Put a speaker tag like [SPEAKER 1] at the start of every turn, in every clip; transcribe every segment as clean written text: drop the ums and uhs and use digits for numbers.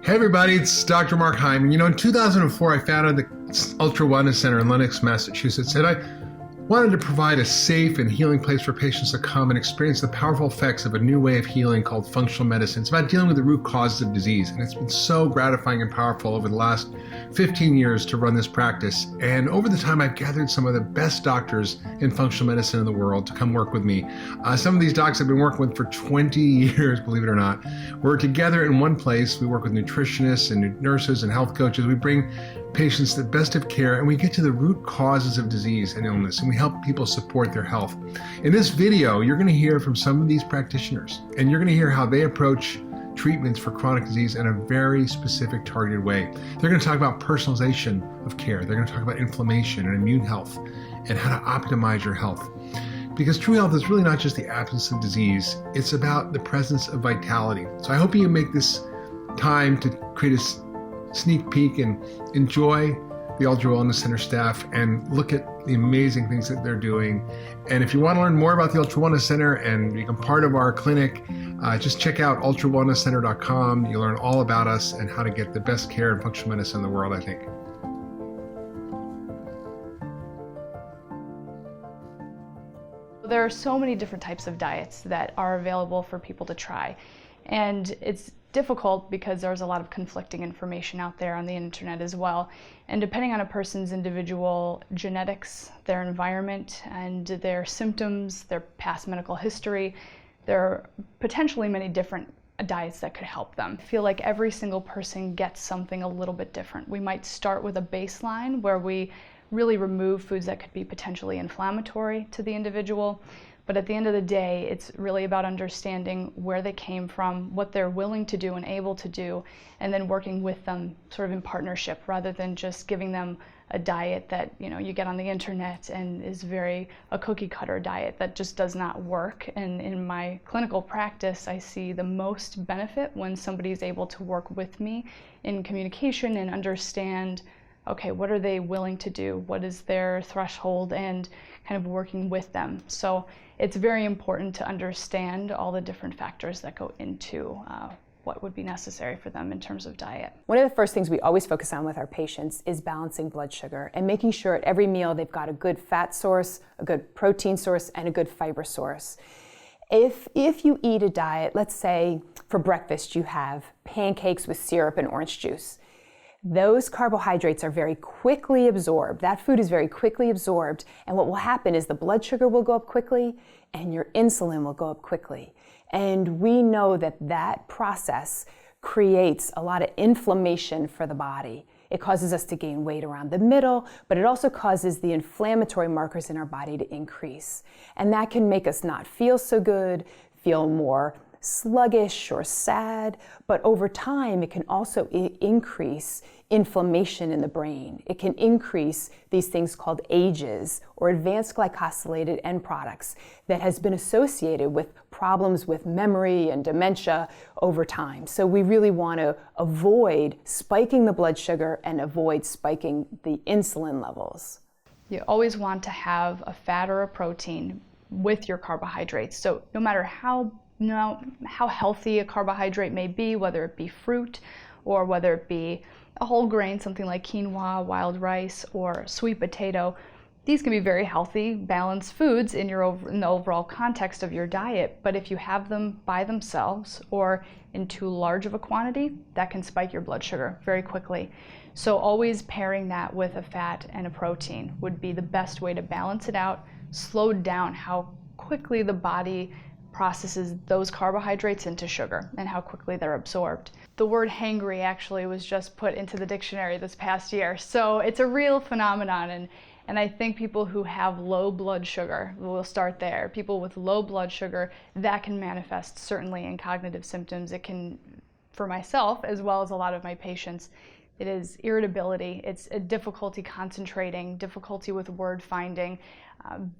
[SPEAKER 1] Hey everybody, it's Dr. Mark Hyman. You know, in 2004, I founded the UltraWellness Center in Lenox, Massachusetts, and I wanted to provide a safe and healing place for patients to come and experience the powerful effects of a new way of healing called functional medicine. It's about dealing with the root causes of disease, and it's been so gratifying and powerful over the last 15 years to run this practice. And over the time, I've gathered some of the best doctors in functional medicine in the world to come work with me. Some of these docs I've been working with for 20 years, believe it or not. We're together in one place. We work with nutritionists and nurses and health coaches. We bring patients the best of care, and we get to the root causes of disease and illness, and we help people support their health. In this video, you're going to hear from some of these practitioners, and you're going to hear how they approach treatments for chronic disease in a very specific, targeted way. They're going to talk about personalization of care. They're going to talk about inflammation and immune health and how to optimize your health. Because true health is really not just the absence of disease, it's about the presence of vitality. So I hope you make this time to create a sneak peek and enjoy the UltraWellness Center staff and look at the amazing things that they're doing. And if you want to learn more about the UltraWellness Center and become part of our clinic, just check out ultrawellnesscenter.com. You'll learn all about us and how to get the best care in functional medicine in the world, I think.
[SPEAKER 2] There are so many different types of diets that are available for people to try. And it's difficult because there's a lot of conflicting information out there on the internet as well. And depending on a person's individual genetics, their environment, and their symptoms, their past medical history, there are potentially many different diets that could help them. I feel like every single person gets something a little bit different. We might start with a baseline where we really remove foods that could be potentially inflammatory to the individual. But at the end of the day, it's really about understanding where they came from, what they're willing to do and able to do, and then working with them sort of in partnership rather than just giving them a diet that you get on the internet and is very a cookie cutter diet that just does not work. And in my clinical practice, I see the most benefit when somebody is able to work with me in communication and understand, okay, what are they willing to do? What is their threshold? And kind of working with them. So it's very important to understand all the different factors that go into what would be necessary for them in terms of diet.
[SPEAKER 3] One of the first things we always focus on with our patients is balancing blood sugar and making sure at every meal they've got a good fat source, a good protein source, and a good fiber source. If you eat a diet, let's say for breakfast you have pancakes with syrup and orange juice, those carbohydrates are very quickly absorbed. That food is very quickly absorbed, and what will happen is the blood sugar will go up quickly and your insulin will go up quickly. And we know that that process creates a lot of inflammation for the body. It causes us to gain weight around the middle, but it also causes the inflammatory markers in our body to increase. And that can make us not feel so good, feel more sluggish or sad, but over time it can also increase inflammation in the brain. It can increase these things called AGEs, or advanced glycosylated end products, that has been associated with problems with memory and dementia over time. So we really want to avoid spiking the blood sugar and avoid spiking the insulin levels.
[SPEAKER 2] You always want to have a fat or a protein with your carbohydrates. So no matter how healthy a carbohydrate may be, whether it be fruit or whether it be a whole grain, something like quinoa, wild rice, or sweet potato, these can be very healthy, balanced foods in the overall context of your diet. But if you have them by themselves or in too large of a quantity, that can spike your blood sugar very quickly. So always pairing that with a fat and a protein would be the best way to balance it out, slow down how quickly the body processes those carbohydrates into sugar and how quickly they're absorbed. The word hangry actually was just put into the dictionary this past year, so it's a real phenomenon, and I think people who have low blood sugar, we'll start there, people with low blood sugar, that can manifest certainly in cognitive symptoms. It can, for myself as well as a lot of my patients, it is irritability, it's a difficulty concentrating, difficulty with word finding,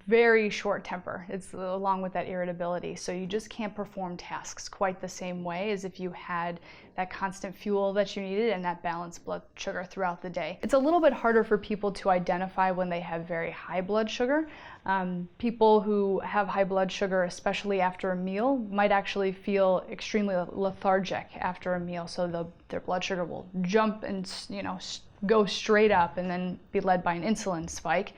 [SPEAKER 2] very short temper. It's along with that irritability. So you just can't perform tasks quite the same way as if you had that constant fuel that you needed and that balanced blood sugar throughout the day. It's a little bit harder for people to identify when they have very high blood sugar. People who have high blood sugar, especially after a meal, might actually feel extremely lethargic after a meal. So their blood sugar will jump and go straight up and then be led by an insulin spike.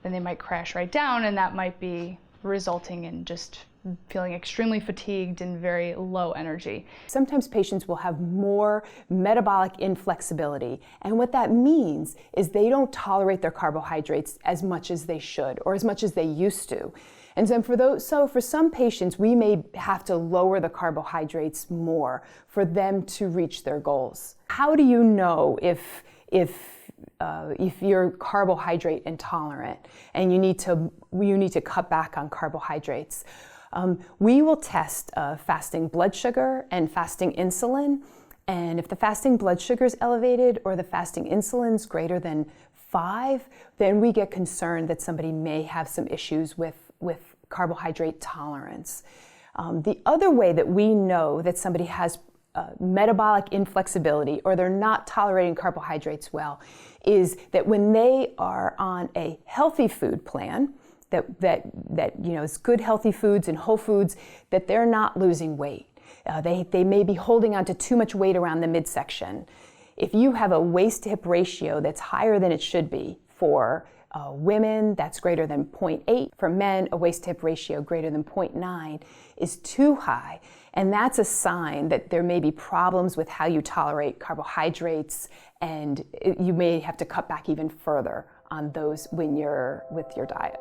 [SPEAKER 2] Then they might crash right down, and that might be resulting in just feeling extremely fatigued and very low energy.
[SPEAKER 3] Sometimes patients will have more metabolic inflexibility, and what that means is they don't tolerate their carbohydrates as much as they should or as much as they used to. And then for some patients, we may have to lower the carbohydrates more for them to reach their goals. How do you know if you're carbohydrate intolerant and you need to cut back on carbohydrates? We will test fasting blood sugar and fasting insulin, and if the fasting blood sugar is elevated or the fasting insulin is greater than 5, then we get concerned that somebody may have some issues with carbohydrate tolerance. The other way that we know that somebody has metabolic inflexibility or they're not tolerating carbohydrates well is that when they are on a healthy food plan that is good healthy foods and whole foods, that they're not losing weight. They may be holding on to too much weight around the midsection. If you have a waist to hip ratio that's higher than it should be for women, that's greater than 0.8. For men, a waist-to-hip ratio greater than 0.9 is too high. And that's a sign that there may be problems with how you tolerate carbohydrates, and you may have to cut back even further on those when you're with your diet.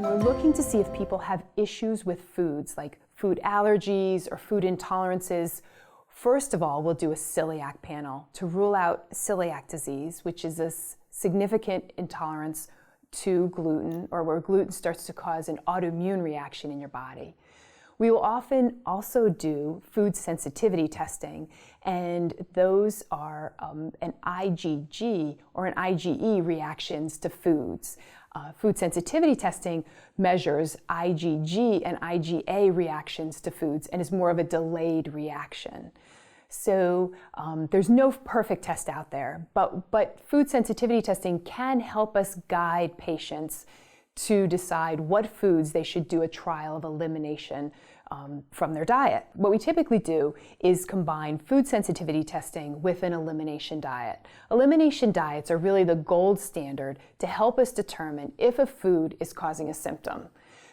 [SPEAKER 3] We're looking to see if people have issues with foods, like food allergies or food intolerances. First of all, we'll do a celiac panel to rule out celiac disease, which is a significant intolerance to gluten, or where gluten starts to cause an autoimmune reaction in your body. We will often also do food sensitivity testing, and those are an IgG or an IgE reactions to foods. Food sensitivity testing measures IgG and IgA reactions to foods and is more of a delayed reaction. So there's no perfect test out there, but food sensitivity testing can help us guide patients to decide what foods they should do a trial of elimination from their diet. What we typically do is combine food sensitivity testing with an elimination diet. Elimination diets are really the gold standard to help us determine if a food is causing a symptom.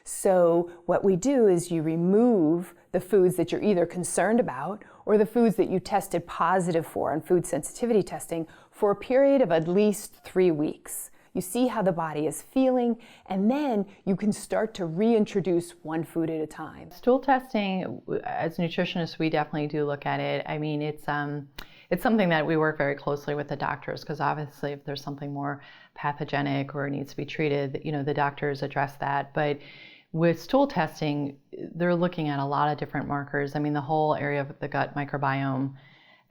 [SPEAKER 3] So what we do is you remove the foods that you're either concerned about or the foods that you tested positive for on food sensitivity testing for a period of at least 3 weeks. You see how the body is feeling, and then you can start to reintroduce one food at a time.
[SPEAKER 4] Stool testing, as nutritionists, we definitely do look at it. I mean, it's something that we work very closely with the doctors, because obviously if there's something more pathogenic or needs to be treated, the doctors address that. But with stool testing, they're looking at a lot of different markers. I mean, the whole area of the gut microbiome,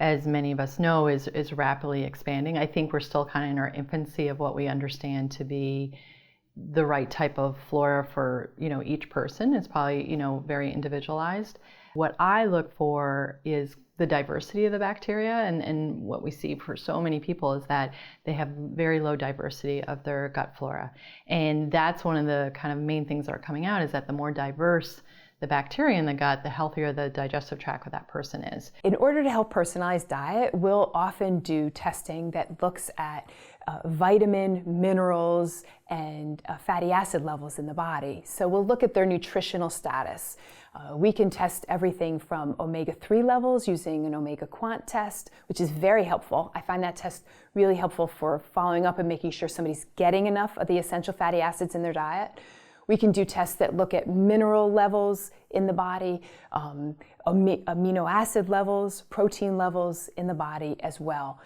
[SPEAKER 4] as many of us know, is rapidly expanding. I think we're still kind of in our infancy of what we understand to be the right type of flora for each person. It's probably very individualized. What I look for is the diversity of the bacteria, and what we see for so many people is that they have very low diversity of their gut flora. And that's one of the kind of main things that are coming out, is that the more diverse the bacteria in the gut, the healthier the digestive tract of that person is.
[SPEAKER 3] In order to help personalized diet, we'll often do testing that looks at vitamin, minerals, and fatty acid levels in the body. So we'll look at their nutritional status. We can test everything from omega-3 levels using an omega quant test, which is very helpful. I find that test really helpful for following up and making sure somebody's getting enough of the essential fatty acids in their diet. We can do tests that look at mineral levels in the body, amino acid levels, protein levels in the body as well.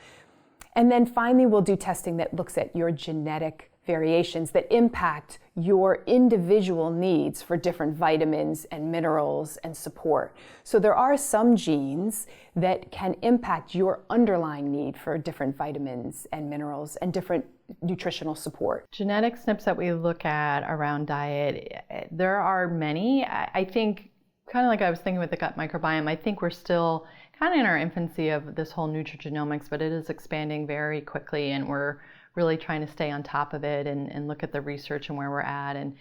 [SPEAKER 3] And then finally, we'll do testing that looks at your genetic variations that impact your individual needs for different vitamins and minerals and support. So there are some genes that can impact your underlying need for different vitamins and minerals and different nutritional support.
[SPEAKER 4] Genetic SNPs that we look at around diet, there are many. I think, kind of like I was thinking with the gut microbiome, I think we're still kind of in our infancy of this whole nutrigenomics, but it is expanding very quickly, and we're really trying to stay on top of it and look at the research and where we're at, and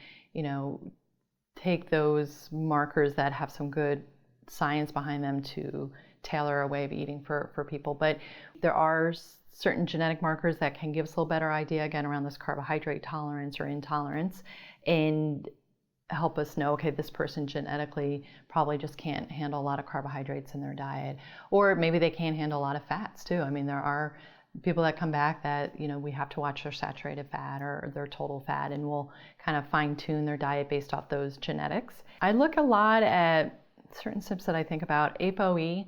[SPEAKER 4] take those markers that have some good science behind them to tailor a way of eating for people. But there are certain genetic markers that can give us a little better idea, again, around this carbohydrate tolerance or intolerance, and help us know, okay, this person genetically probably just can't handle a lot of carbohydrates in their diet, or maybe they can't handle a lot of fats too. I mean, there are people that come back that, we have to watch their saturated fat or their total fat, and we'll kind of fine tune their diet based off those genetics. I look a lot at certain SNPs that I think about. ApoE,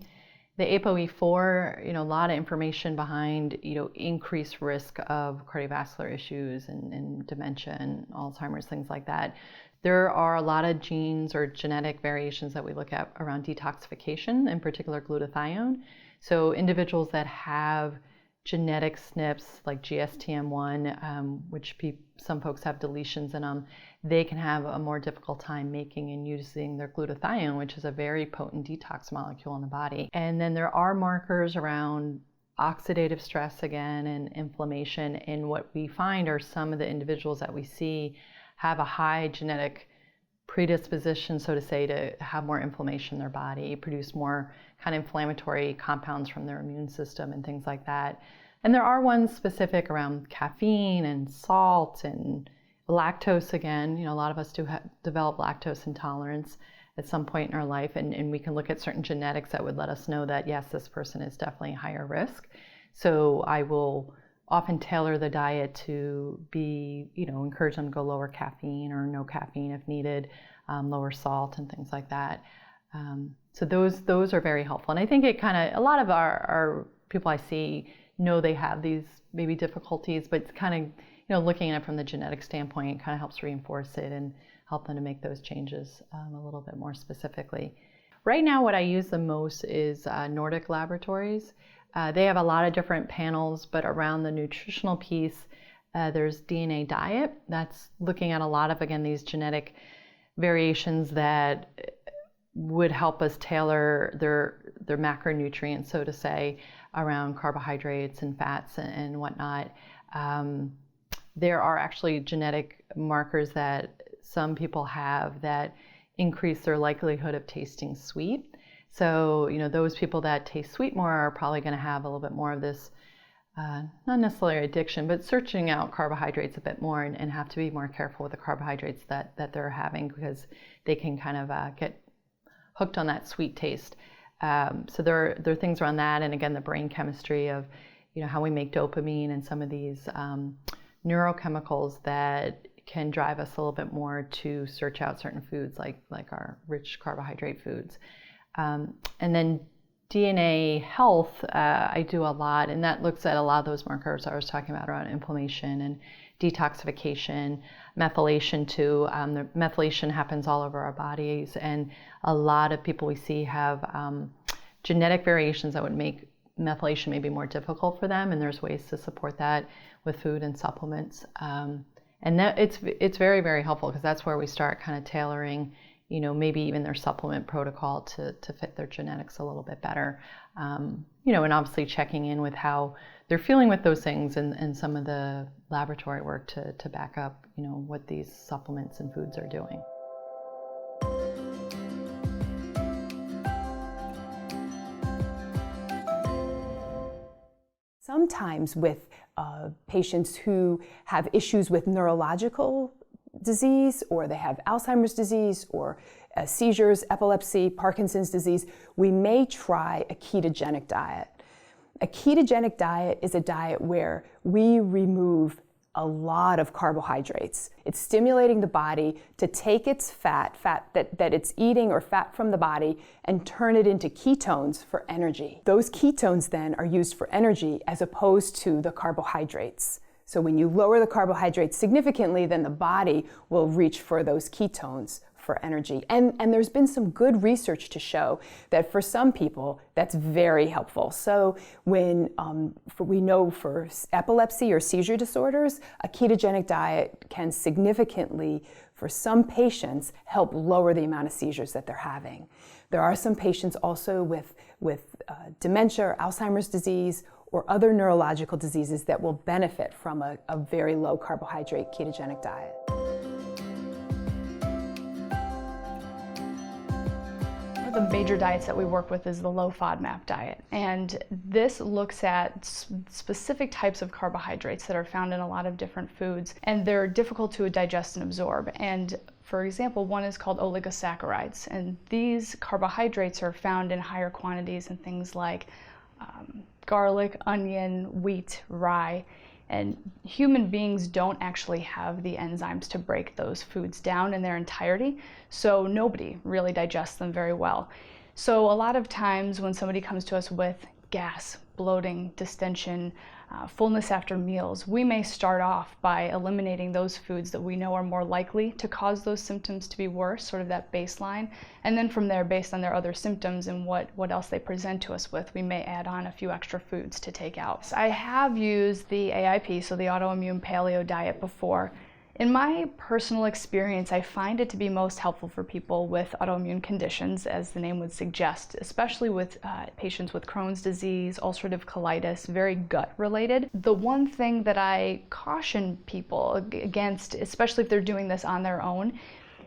[SPEAKER 4] the ApoE4, a lot of information behind, increased risk of cardiovascular issues and dementia and Alzheimer's, things like that. There are a lot of genes or genetic variations that we look at around detoxification, in particular glutathione. So individuals that have genetic SNPs like GSTM1, which some folks have deletions in them, they can have a more difficult time making and using their glutathione, which is a very potent detox molecule in the body. And then there are markers around oxidative stress again and inflammation, and what we find are some of the individuals that we see have a high genetic predisposition, so to say, to have more inflammation in their body, produce more kind of inflammatory compounds from their immune system and things like that. And there are ones specific around caffeine and salt and lactose again. A lot of us do develop lactose intolerance at some point in our life, and we can look at certain genetics that would let us know that, yes, this person is definitely higher risk. So I will often tailor the diet to be, encourage them to go lower caffeine or no caffeine if needed, lower salt and things like that. So those are very helpful. And I think it kind of, a lot of our people I see know they have these maybe difficulties, but it's kind of, looking at it from the genetic standpoint, it kind of helps reinforce it and help them to make those changes a little bit more specifically. Right now, what I use the most is Nordic Laboratories. They have a lot of different panels, but around the nutritional piece, there's DNA Diet. That's looking at a lot of, again, these genetic variations that would help us tailor their macronutrients, so to say, around carbohydrates and fats and whatnot. There are actually genetic markers that some people have that increase their likelihood of tasting sweet. So, those people that taste sweet more are probably going to have a little bit more of this, not necessarily addiction, but searching out carbohydrates a bit more and have to be more careful with the carbohydrates that they're having, because they can kind of get hooked on that sweet taste. So there are things around that, and again, the brain chemistry of, how we make dopamine and some of these neurochemicals that can drive us a little bit more to search out certain foods like our rich carbohydrate foods. And then DNA health, I do a lot, and that looks at a lot of those markers I was talking about around inflammation and detoxification, methylation too. The methylation happens all over our bodies, and a lot of people we see have genetic variations that would make methylation maybe more difficult for them, and there's ways to support that with food and supplements. And that it's very, very helpful, because that's where we start kind of tailoring, maybe even their supplement protocol to fit their genetics a little bit better. And obviously checking in with how they're feeling with those things and some of the laboratory work to back up, what these supplements and foods are doing.
[SPEAKER 3] Sometimes with patients who have issues with neurological disease, or they have Alzheimer's disease, or seizures, epilepsy, Parkinson's disease, we may try a ketogenic diet. A ketogenic diet is a diet where we remove a lot of carbohydrates. It's stimulating the body to take its fat that it's eating, or fat from the body, and turn it into ketones for energy. Those ketones then are used for energy as opposed to the carbohydrates. So when you lower the carbohydrates significantly, then the body will reach for those ketones for energy. And there's been some good research to show that for some people, that's very helpful. So when we know for epilepsy or seizure disorders, a ketogenic diet can significantly, for some patients, help lower the amount of seizures that they're having. There are some patients also with dementia or Alzheimer's disease or other neurological diseases that will benefit from a very low carbohydrate ketogenic diet.
[SPEAKER 2] One of the major diets that we work with is the low FODMAP diet, and this looks at specific types of carbohydrates that are found in a lot of different foods, and they're difficult to digest and absorb. And for example, one is called oligosaccharides, and these carbohydrates are found in higher quantities in things like garlic, onion, wheat, rye, and human beings don't actually have the enzymes to break those foods down in their entirety, so nobody really digests them very well. So a lot of times when somebody comes to us with gas, bloating, distension, fullness after meals, we may start off by eliminating those foods that we know are more likely to cause those symptoms to be worse, sort of that baseline. And then from there, based on their other symptoms and what else they present to us with, we may add on a few extra foods to take out. I have used the AIP, so the autoimmune paleo diet, before. In my personal experience, I find it to be most helpful for people with autoimmune conditions, as the name would suggest, especially with patients with Crohn's disease, ulcerative colitis, very gut related. The one thing that I caution people against, especially if they're doing this on their own,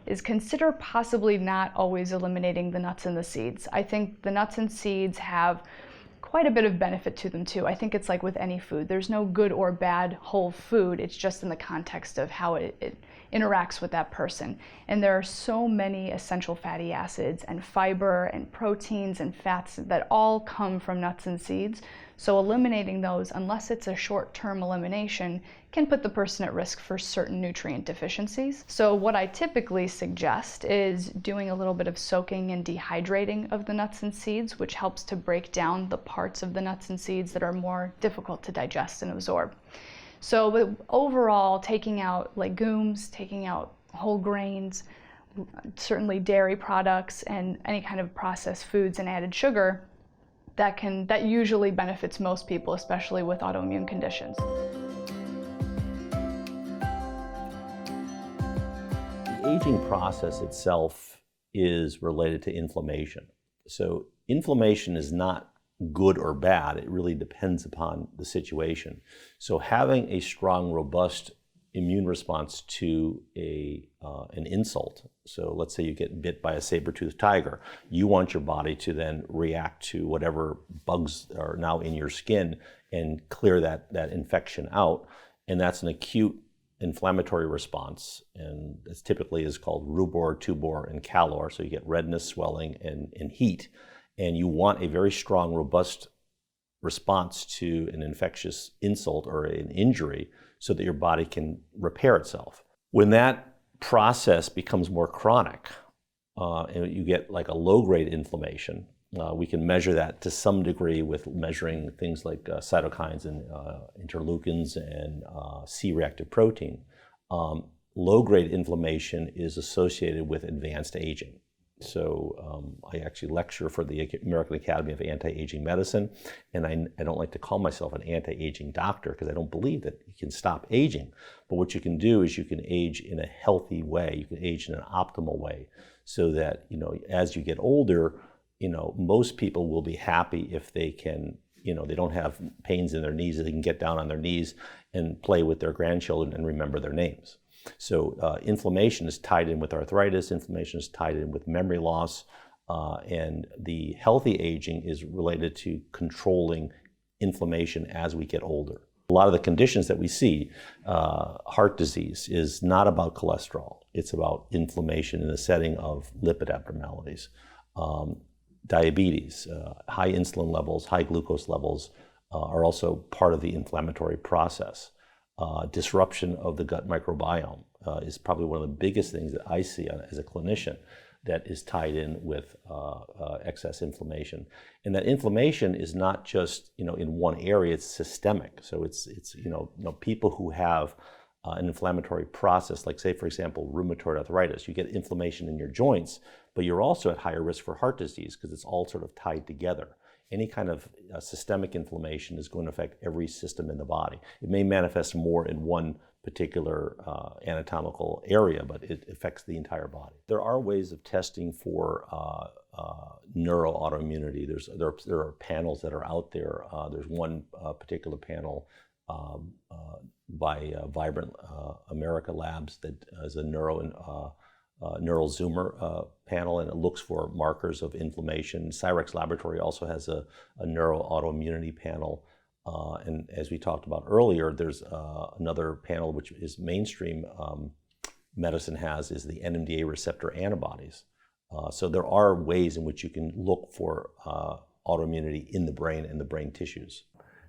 [SPEAKER 2] is consider possibly not always eliminating the nuts and the seeds. I think the nuts and seeds have quite a bit of benefit to them too. I think it's like with any food. There's no good or bad whole food. It's just in the context of how it interacts with that person. And there are so many essential fatty acids and fiber and proteins and fats that all come from nuts and seeds. So eliminating those, unless it's a short-term elimination, can put the person at risk for certain nutrient deficiencies. So what I typically suggest is doing a little bit of soaking and dehydrating of the nuts and seeds, which helps to break down the parts of the nuts and seeds that are more difficult to digest and absorb. So overall, taking out legumes, taking out whole grains, certainly dairy products, and any kind of processed foods and added sugar, that usually benefits most people, especially with autoimmune conditions.
[SPEAKER 5] The aging process itself is related to inflammation. So inflammation is not good or bad. It really depends upon the situation. So having a strong, robust immune response to an insult. So let's say you get bit by a saber-toothed tiger. You want your body to then react to whatever bugs are now in your skin and clear that infection out. And that's an acute inflammatory response. And this typically is called rubor, tubor, and calor. So you get redness, swelling, and heat. And you want a very strong, robust response to an infectious insult or an injury so that your body can repair itself. When that process becomes more chronic and you get like a low-grade inflammation, we can measure that to some degree with measuring things like cytokines and interleukins and C-reactive protein. Low-grade inflammation is associated with advanced aging. So I actually lecture for the American Academy of Anti-Aging Medicine, and I don't like to call myself an anti-aging doctor because I don't believe that you can stop aging. But what you can do is you can age in a healthy way. You can age in an optimal way so that, as you get older, most people will be happy if they can, they don't have pains in their knees, they can get down on their knees and play with their grandchildren and remember their names. So inflammation is tied in with arthritis, inflammation is tied in with memory loss, and the healthy aging is related to controlling inflammation as we get older. A lot of the conditions that we see, heart disease, is not about cholesterol. It's about inflammation in the setting of lipid abnormalities. Diabetes, high insulin levels, high glucose levels are also part of the inflammatory process. Disruption of the gut microbiome is probably one of the biggest things that I see as a clinician. that is tied in with excess inflammation. And that inflammation is not just, in one area, it's systemic. So it's people who have an inflammatory process, like say, for example, rheumatoid arthritis, you get inflammation in your joints, but you're also at higher risk for heart disease because it's all sort of tied together. Any kind of systemic inflammation is going to affect every system in the body. It may manifest more in one particular anatomical area, but it affects the entire body. There are ways of testing for neuroautoimmunity. There are panels that are out there. There's one particular panel by Vibrant America Labs that is a neural zoomer panel, and it looks for markers of inflammation. Cyrex Laboratory also has a neuroautoimmunity panel. And as we talked about earlier, there's another panel which is mainstream medicine is the NMDA receptor antibodies. So there are ways in which you can look for autoimmunity in the brain and the brain tissues.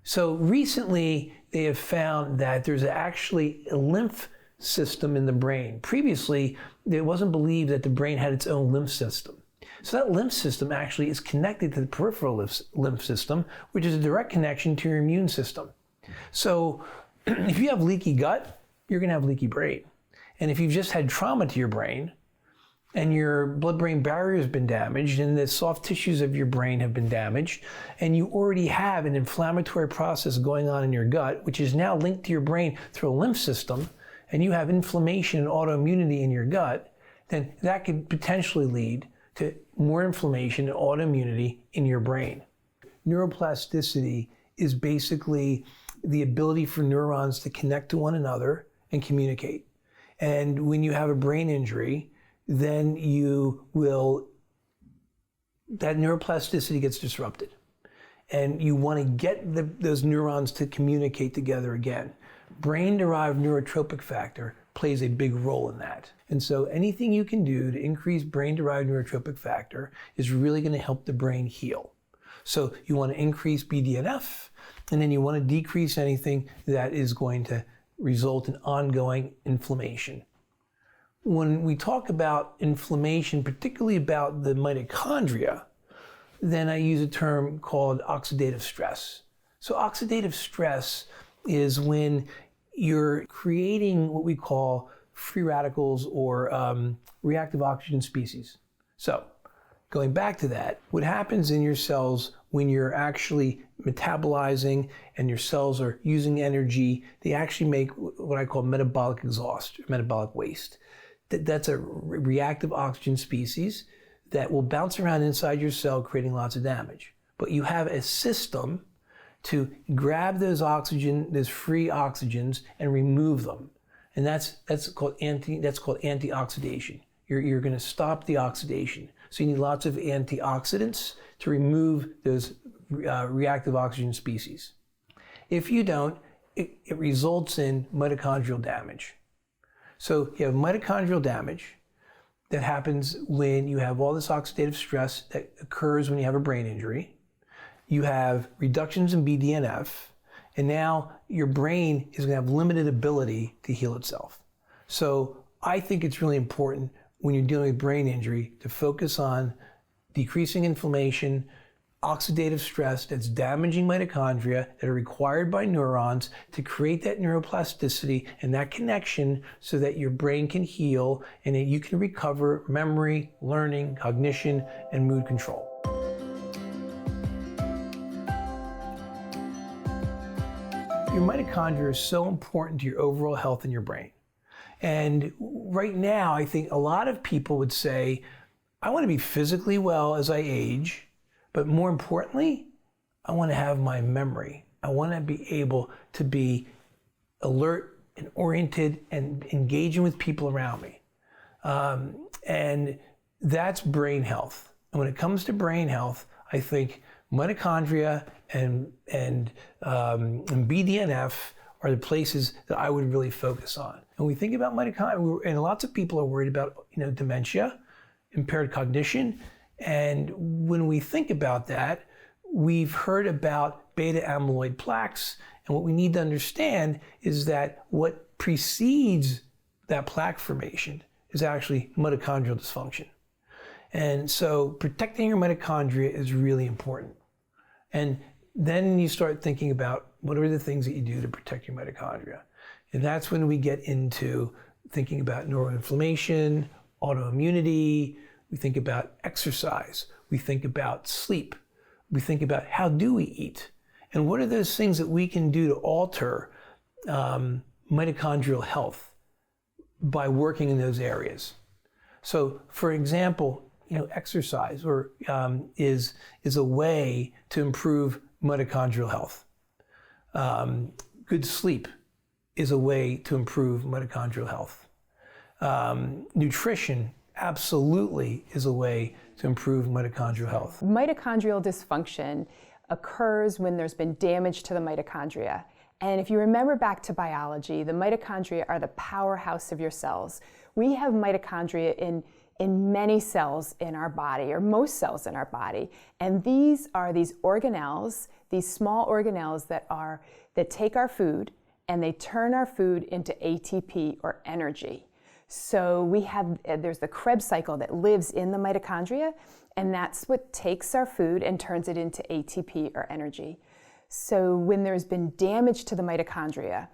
[SPEAKER 6] So recently they have found that there's actually a lymph system in the brain. Previously, it wasn't believed that the brain had its own lymph system. So that lymph system actually is connected to the peripheral lymph system, which is a direct connection to your immune system. So if you have leaky gut, you're going to have leaky brain. And if you've just had trauma to your brain and your blood-brain barrier has been damaged and the soft tissues of your brain have been damaged, and you already have an inflammatory process going on in your gut, which is now linked to your brain through a lymph system, and you have inflammation and autoimmunity in your gut, then that could potentially lead to more inflammation and autoimmunity in your brain. Neuroplasticity is basically the ability for neurons to connect to one another and communicate. And when you have a brain injury, then that neuroplasticity gets disrupted. And you want to get those neurons to communicate together again. Brain-derived neurotropic factor plays a big role in that. And so anything you can do to increase brain-derived neurotropic factor is really going to help the brain heal. So you want to increase BDNF, and then you want to decrease anything that is going to result in ongoing inflammation. When we talk about inflammation, particularly about the mitochondria, then I use a term called oxidative stress. So oxidative stress is when you're creating what we call free radicals or reactive oxygen species. So going back to that, what happens in your cells when you're actually metabolizing and your cells are using energy, they actually make what I call metabolic exhaust, or metabolic waste. That's a reactive oxygen species that will bounce around inside your cell, creating lots of damage. But you have a system to grab those free oxygens and remove them. And that's called antioxidation. You're going to stop the oxidation. So you need lots of antioxidants to remove those reactive oxygen species. If you don't, it results in mitochondrial damage. So you have mitochondrial damage that happens when you have all this oxidative stress that occurs when you have a brain injury. You have reductions in BDNF, and now your brain is going to have limited ability to heal itself. So I think it's really important when you're dealing with brain injury to focus on decreasing inflammation, oxidative stress that's damaging mitochondria that are required by neurons to create that neuroplasticity and that connection so that your brain can heal and that you can recover memory, learning, cognition, and mood control. Your mitochondria is so important to your overall health in your brain. And right now, I think a lot of people would say, I want to be physically well as I age, but more importantly, I want to have my memory. I want to be able to be alert and oriented and engaging with people around me. And that's brain health. And when it comes to brain health, I think mitochondria and BDNF are the places that I would really focus on. And we think about mitochondria, and lots of people are worried about dementia, impaired cognition. And when we think about that, we've heard about beta amyloid plaques. And what we need to understand is that what precedes that plaque formation is actually mitochondrial dysfunction. And so protecting your mitochondria is really important. And then you start thinking about what are the things that you do to protect your mitochondria. And that's when we get into thinking about neuroinflammation, autoimmunity, we think about exercise, we think about sleep, we think about how do we eat, and what are those things that we can do to alter mitochondrial health by working in those areas. So, for example, exercise is a way to improve mitochondrial health. Good sleep is a way to improve mitochondrial health. Nutrition absolutely is a way to improve mitochondrial health.
[SPEAKER 3] Mitochondrial dysfunction occurs when there's been damage to the mitochondria. And if you remember back to biology, the mitochondria are the powerhouse of your cells. We have mitochondria in many cells in our body, or most cells in our body. And these are these organelles, these small organelles that take our food and they turn our food into ATP, or energy. So there's the Krebs cycle that lives in the mitochondria, and that's what takes our food and turns it into ATP, or energy. So when there's been damage to the mitochondria,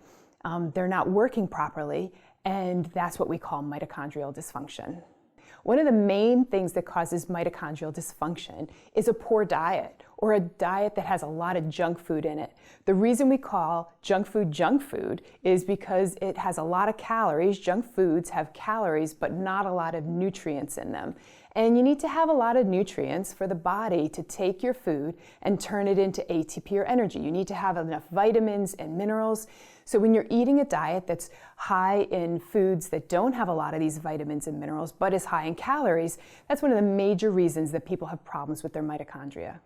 [SPEAKER 3] they're not working properly, and that's what we call mitochondrial dysfunction. One of the main things that causes mitochondrial dysfunction is a poor diet, or a diet that has a lot of junk food in it. The reason we call junk food is because it has a lot of calories. Junk foods have calories, but not a lot of nutrients in them. And you need to have a lot of nutrients for the body to take your food and turn it into ATP, or energy. You need to have enough vitamins and minerals. So when you're eating a diet that's high in foods that don't have a lot of these vitamins and minerals, but is high in calories, that's one of the major reasons that people have problems with their mitochondria.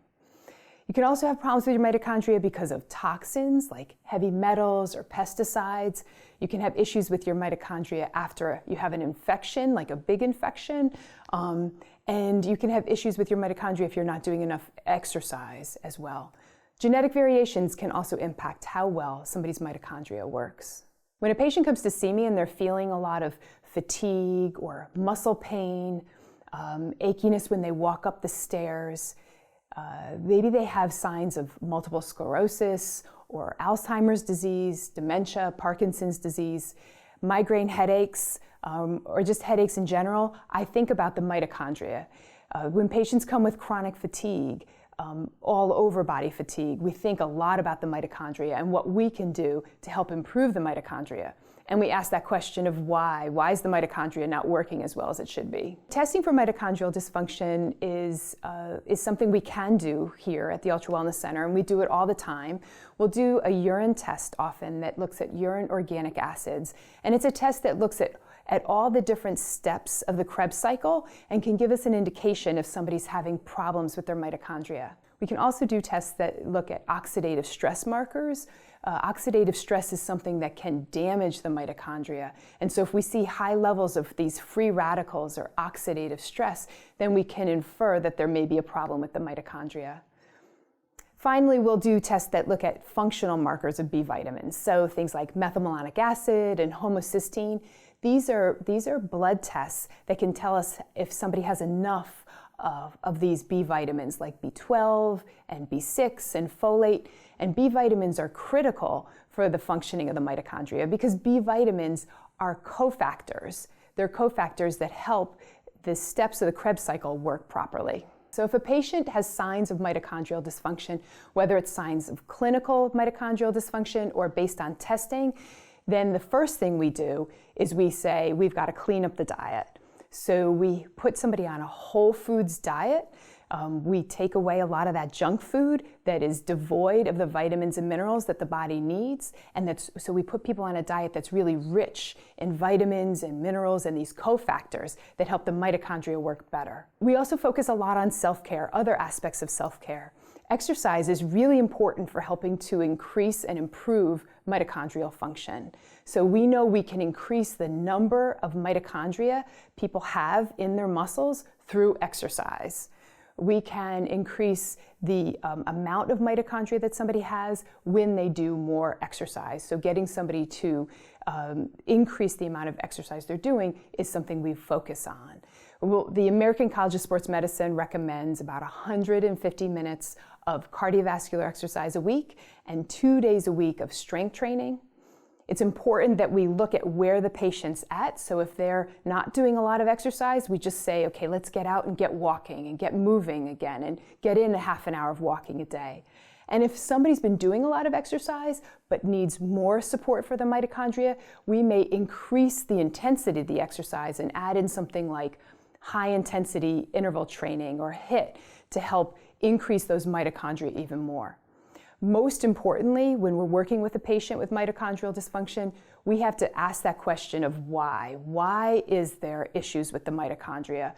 [SPEAKER 3] You can also have problems with your mitochondria because of toxins like heavy metals or pesticides. You can have issues with your mitochondria after you have an infection, like a big infection. And you can have issues with your mitochondria if you're not doing enough exercise as well. Genetic variations can also impact how well somebody's mitochondria works. When a patient comes to see me and they're feeling a lot of fatigue or muscle pain, achiness when they walk up the stairs, maybe they have signs of multiple sclerosis or Alzheimer's disease, dementia, Parkinson's disease, migraine headaches, or just headaches in general, I think about the mitochondria. When patients come with chronic fatigue, all over body fatigue, we think a lot about the mitochondria and what we can do to help improve the mitochondria. And we ask that question of why. Why is the mitochondria not working as well as it should be? Testing for mitochondrial dysfunction is something we can do here at the UltraWellness Center, and we do it all the time. We'll do a urine test often that looks at urine organic acids, and it's a test that looks at all the different steps of the Krebs cycle and can give us an indication if somebody's having problems with their mitochondria. We can also do tests that look at oxidative stress markers. Oxidative stress is something that can damage the mitochondria. And so if we see high levels of these free radicals or oxidative stress, then we can infer that there may be a problem with the mitochondria. Finally, we'll do tests that look at functional markers of B vitamins. So things like methylmalonic acid and homocysteine. These are blood tests that can tell us if somebody has enough of these B vitamins like B12 and B6 and folate. And B vitamins are critical for the functioning of the mitochondria because B vitamins are cofactors. They're cofactors that help the steps of the Krebs cycle work properly. So if a patient has signs of mitochondrial dysfunction, whether it's signs of clinical mitochondrial dysfunction or based on testing, then the first thing we do is we say we've got to clean up the diet. So we put somebody on a whole foods diet. We take away a lot of that junk food that is devoid of the vitamins and minerals that the body needs. And so we put people on a diet that's really rich in vitamins and minerals and these cofactors that help the mitochondria work better. We also focus a lot on self-care, other aspects of self-care. Exercise is really important for helping to increase and improve mitochondrial function. So we know we can increase the number of mitochondria people have in their muscles through exercise. We can increase the amount of mitochondria that somebody has when they do more exercise. So getting somebody to increase the amount of exercise they're doing is something we focus on. Well, the American College of Sports Medicine recommends about 150 minutes of cardiovascular exercise a week and 2 days a week of strength training. It's important that we look at where the patient's at. So if they're not doing a lot of exercise, we just say, okay, let's get out and get walking and get moving again and get in a half an hour of walking a day. And if somebody's been doing a lot of exercise but needs more support for the mitochondria, we may increase the intensity of the exercise and add in something like high intensity interval training or HIIT to help increase those mitochondria even more. Most importantly, when we're working with a patient with mitochondrial dysfunction, we have to ask that question of why. Why is there issues with the mitochondria?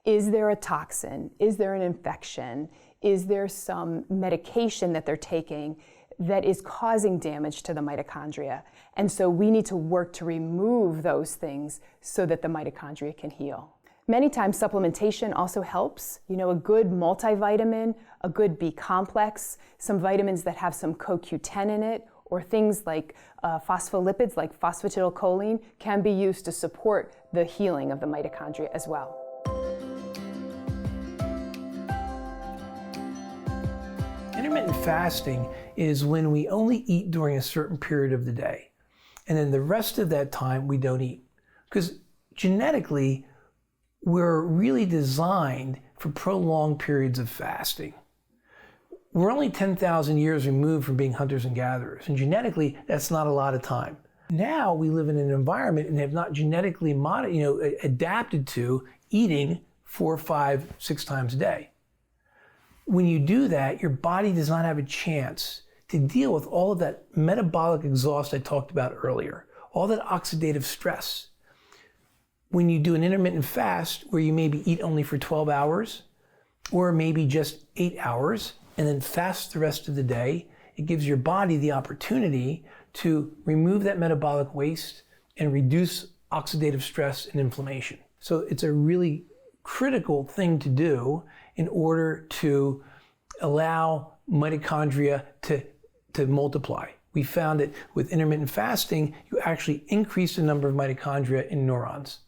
[SPEAKER 3] Is there a toxin? Is there an infection? Is there some medication that they're taking that is causing damage to the mitochondria? And so we need to work to remove those things so that the mitochondria can heal. Many times supplementation also helps. You know, a good multivitamin, a good B complex, some vitamins that have some CoQ10 in it, or things like phospholipids like phosphatidylcholine can be used to support the healing of the mitochondria as well.
[SPEAKER 6] Intermittent fasting is when we only eat during a certain period of the day, and then the rest of that time we don't eat. Because genetically, we're really designed for prolonged periods of fasting. We're only 10,000 years removed from being hunters and gatherers, and genetically, that's not a lot of time. Now we live in an environment and have not genetically adapted to eating 4, 5, 6 times a day. When you do that, your body does not have a chance to deal with all of that metabolic exhaust I talked about earlier, all that oxidative stress. When you do an intermittent fast where you maybe eat only for 12 hours or maybe just 8 hours and then fast the rest of the day, it gives your body the opportunity to remove that metabolic waste and reduce oxidative stress and inflammation. So it's a really critical thing to do in order to allow mitochondria to multiply. We found that with intermittent fasting, you actually increase the number of mitochondria in neurons.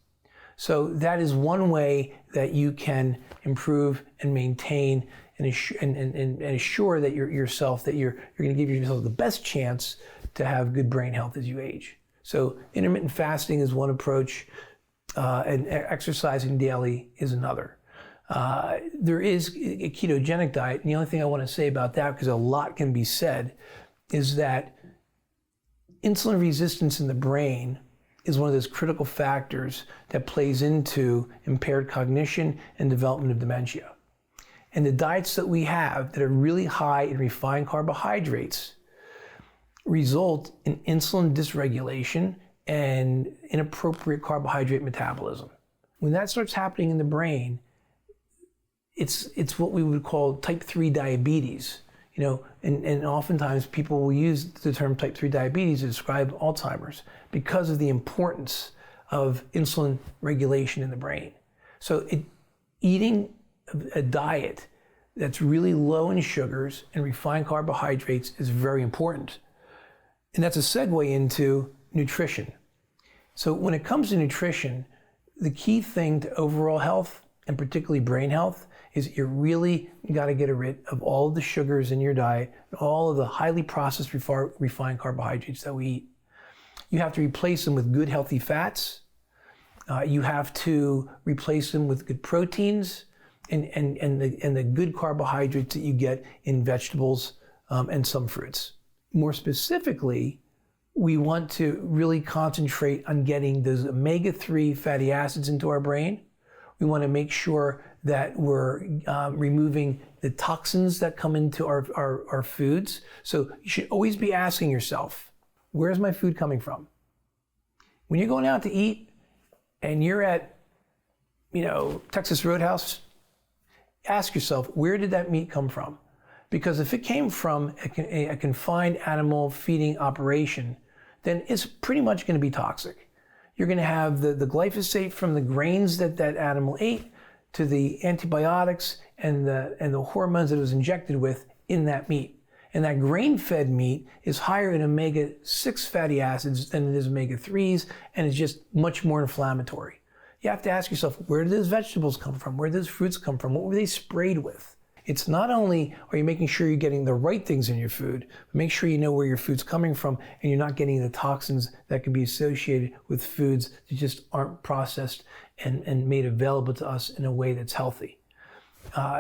[SPEAKER 6] So that is one way that you can improve and maintain and assure that yourself that you're going to give yourself the best chance to have good brain health as you age. So intermittent fasting is one approach, and exercising daily is another. There is a ketogenic diet, and the only thing I want to say about that, because a lot can be said, is that insulin resistance in the brain is one of those critical factors that plays into impaired cognition and development of dementia. And the diets that we have that are really high in refined carbohydrates result in insulin dysregulation and inappropriate carbohydrate metabolism. When that starts happening in the brain, it's what we would call type 3 diabetes. You know, and oftentimes people will use the term type 3 diabetes to describe Alzheimer's because of the importance of insulin regulation in the brain. So eating a diet that's really low in sugars and refined carbohydrates is very important. And that's a segue into nutrition. So when it comes to nutrition, the key thing to overall health, and particularly brain health, is you really got to get rid of all of the sugars in your diet and all of the highly processed refined carbohydrates that we eat. You have to replace them with good healthy fats. You have to replace them with good proteins and the good carbohydrates that you get in vegetables and some fruits. More specifically, we want to really concentrate on getting those omega-3 fatty acids into our brain. We want to make sure that we're removing the toxins that come into our foods. So you should always be asking yourself, where's my food coming from? When you're going out to eat and you're at, Texas Roadhouse, ask yourself, where did that meat come from? Because if it came from a confined animal feeding operation, then it's pretty much going to be toxic. You're going to have the glyphosate from the grains that animal ate to the antibiotics and the hormones that it was injected with in that meat. And that grain-fed meat is higher in omega-6 fatty acids than it is omega-3s, and it's just much more inflammatory. You have to ask yourself, where did those vegetables come from? Where did those fruits come from? What were they sprayed with? It's not only are you making sure you're getting the right things in your food, but make sure you know where your food's coming from and you're not getting the toxins that could be associated with foods that just aren't processed and made available to us in a way that's healthy.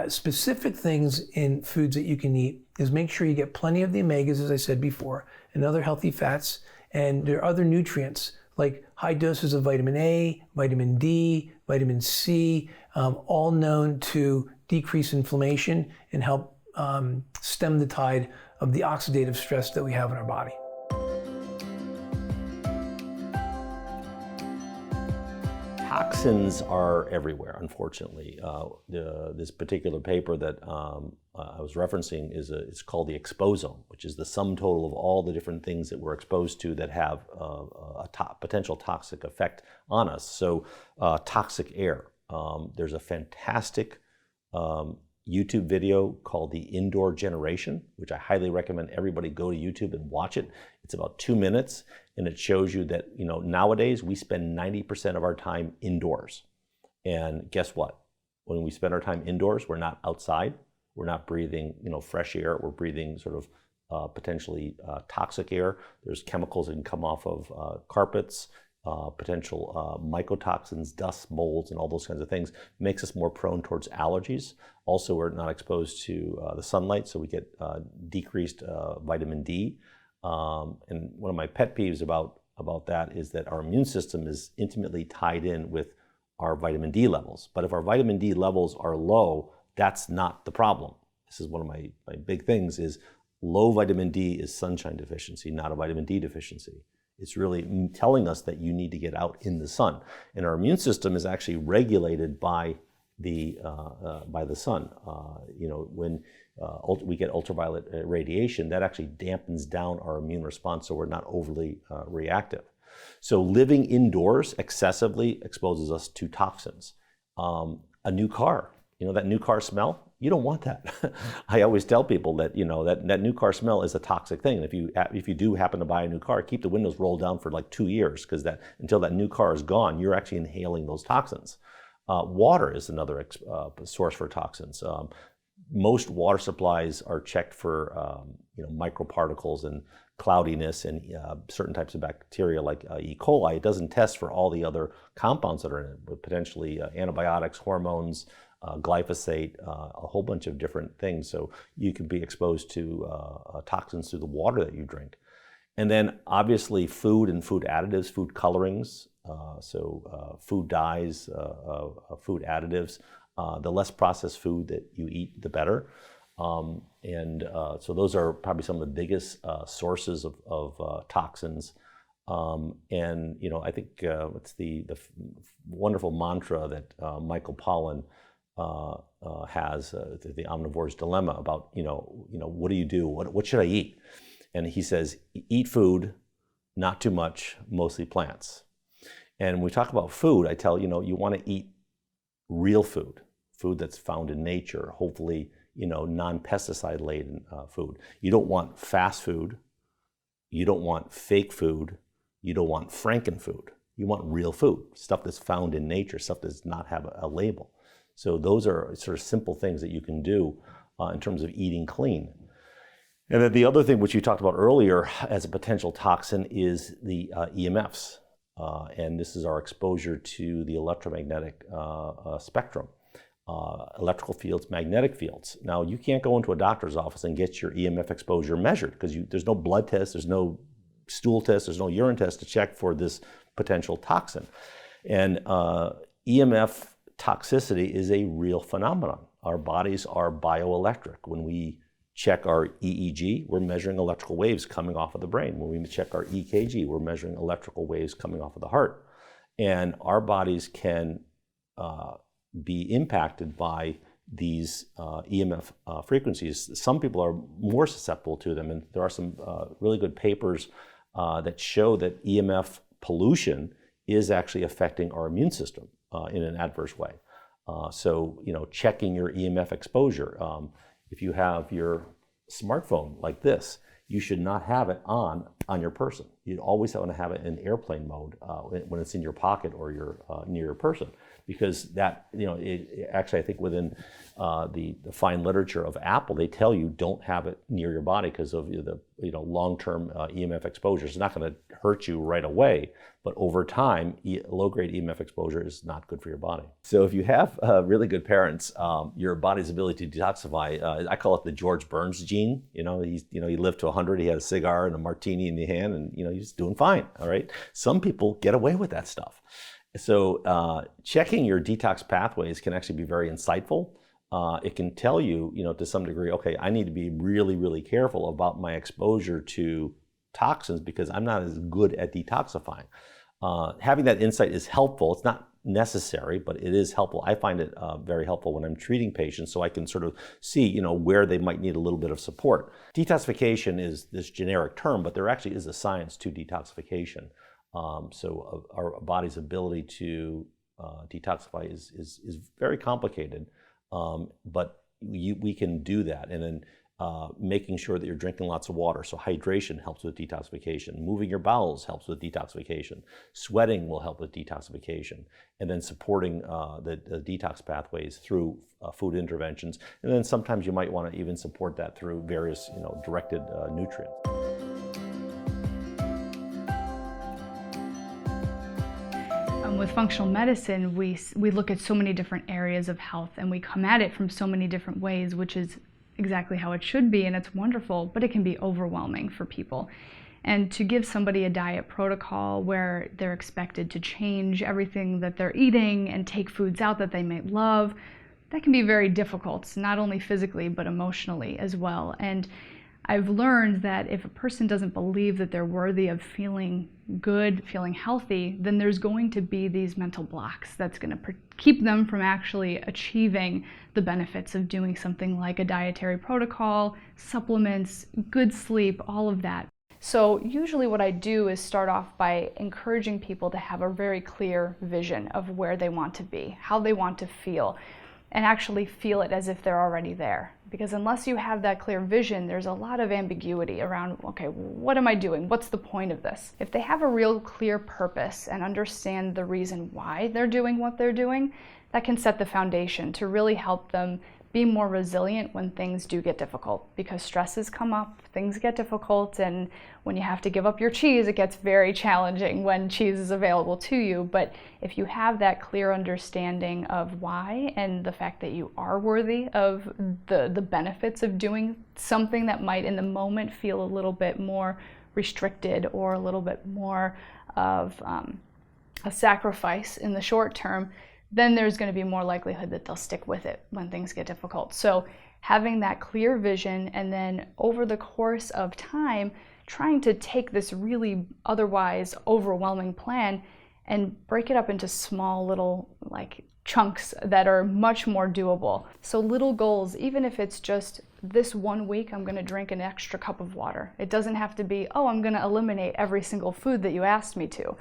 [SPEAKER 6] Specific things in foods that you can eat is make sure you get plenty of the omegas, as I said before, and other healthy fats, and there are other nutrients like high doses of vitamin A, vitamin D, vitamin C, all known to decrease inflammation and help stem the tide of the oxidative stress that we have in our body.
[SPEAKER 5] Toxins are everywhere, unfortunately. This particular paper that I was referencing it's called the exposome, which is the sum total of all the different things that we're exposed to that have a potential toxic effect on us. So toxic air. There's a fantastic YouTube video called The Indoor Generation, which I highly recommend everybody go to YouTube and watch it. It's about 2 minutes, and it shows you that, nowadays we spend 90% of our time indoors. And guess what? When we spend our time indoors, we're not outside. We're not breathing, fresh air. We're breathing sort of potentially toxic air. There's chemicals that can come off of carpets, potential mycotoxins, dust, molds, and all those kinds of things. Makes us more prone towards allergies. Also, we're not exposed to the sunlight, so we get decreased vitamin D. And one of my pet peeves about that is that our immune system is intimately tied in with our vitamin D levels. But if our vitamin D levels are low, that's not the problem. This is one of my big things is low vitamin D is sunshine deficiency, not a vitamin D deficiency. It's really telling us that you need to get out in the sun. And our immune system is actually regulated by the sun. When we get ultraviolet radiation, that actually dampens down our immune response so we're not overly reactive. So living indoors excessively exposes us to toxins. A new car, that new car smell, you don't want that. I always tell people that that new car smell is a toxic thing. And if you do happen to buy a new car, keep the windows rolled down for like 2 years, because until that new car is gone, you're actually inhaling those toxins. Water is another source for toxins. Most water supplies are checked for microparticles and cloudiness and certain types of bacteria like E. coli. It doesn't test for all the other compounds that are in it, but potentially antibiotics, hormones, glyphosate, a whole bunch of different things. So you can be exposed to toxins through the water that you drink. And then obviously food and food additives, food colorings, food dyes, food additives. The less processed food that you eat, the better. So those are probably some of the biggest sources of toxins. I think it's the wonderful mantra that Michael Pollan has, the omnivore's dilemma about, what do you do? What should I eat? And he says, eat food, not too much, mostly plants. And when we talk about food, I tell you want to eat real food that's found in nature, hopefully, non-pesticide laden food. You don't want fast food. You don't want fake food. You don't want frankenfood. You want real food, stuff that's found in nature, stuff that does not have a label. So those are sort of simple things that you can do in terms of eating clean. And then the other thing which you talked about earlier as a potential toxin is the EMFs. And this is our exposure to the electromagnetic spectrum. Electrical fields, magnetic fields. Now, you can't go into a doctor's office and get your EMF exposure measured because there's no blood test, there's no stool test, there's no urine test to check for this potential toxin. And EMF toxicity is a real phenomenon. Our bodies are bioelectric. When we check our EEG, we're measuring electrical waves coming off of the brain. When we check our EKG, we're measuring electrical waves coming off of the heart. And our bodies can be impacted by these EMF frequencies. Some people are more susceptible to them, and there are some really good papers that show that EMF pollution is actually affecting our immune system in an adverse way. So, checking your EMF exposure. If you have your smartphone like this, you should not have it on your person. You'd always want to have it in airplane mode when it's in your pocket or near your person, because that, actually I think within the fine literature of Apple, they tell you don't have it near your body because of the long-term EMF exposure. It's not going to hurt you right away, but over time, low-grade EMF exposure is not good for your body. So if you have really good parents, your body's ability to detoxify, I call it the George Burns gene. He lived to 100, he had a cigar and a martini in the hand, and he's doing fine, all right? Some people get away with that stuff. So checking your detox pathways can actually be very insightful. It can tell you, to some degree, okay, I need to be really, really careful about my exposure to toxins because I'm not as good at detoxifying. Having that insight is helpful. It's not necessary, but it is helpful. I find it very helpful when I'm treating patients, so I can sort of see, where they might need a little bit of support. Detoxification is this generic term, but there actually is a science to detoxification. So our body's ability to detoxify is very complicated, but we can do that. And then making sure that you're drinking lots of water. So hydration helps with detoxification. Moving your bowels helps with detoxification. Sweating will help with detoxification. And then supporting the detox pathways through food interventions. And then sometimes you might want to even support that through various directed nutrients.
[SPEAKER 2] With functional medicine, we look at so many different areas of health and we come at it from so many different ways, which is exactly how it should be, and it's wonderful, but it can be overwhelming for people. And to give somebody a diet protocol where they're expected to change everything that they're eating and take foods out that they might love, that can be very difficult, not only physically but emotionally as well. And I've learned that if a person doesn't believe that they're worthy of feeling good, feeling healthy, then there's going to be these mental blocks that's going to keep them from actually achieving the benefits of doing something like a dietary protocol, supplements, good sleep, all of that. So usually what I do is start off by encouraging people to have a very clear vision of where they want to be, how they want to feel, and actually feel it as if they're already there. Because unless you have that clear vision, there's a lot of ambiguity around, okay, what am I doing? What's the point of this? If they have a real clear purpose and understand the reason why they're doing what they're doing, that can set the foundation to really help them be more resilient when things do get difficult, because stresses come up, things get difficult, and when you have to give up your cheese, it gets very challenging when cheese is available to you. But if you have that clear understanding of why and the fact that you are worthy of the benefits of doing something that might in the moment feel a little bit more restricted or a little bit more of a sacrifice in the short term, then there's going to be more likelihood that they'll stick with it when things get difficult. So having that clear vision, and then over the course of time, trying to take this really otherwise overwhelming plan and break it up into small little chunks that are much more doable. So little goals, even if it's just this 1 week, I'm going to drink an extra cup of water. It doesn't have to be, oh, I'm going to eliminate every single food that you asked me to.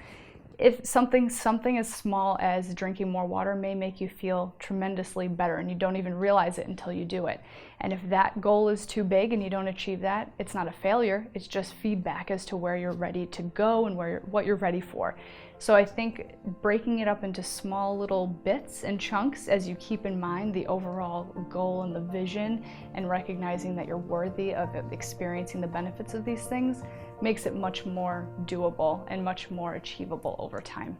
[SPEAKER 2] If something as small as drinking more water may make you feel tremendously better and you don't even realize it until you do it. And if that goal is too big and you don't achieve that, it's not a failure, it's just feedback as to where you're ready to go and what you're ready for. So I think breaking it up into small little bits and chunks as you keep in mind the overall goal and the vision, and recognizing that you're worthy of experiencing the benefits of these things, makes it much more doable and much more achievable over time.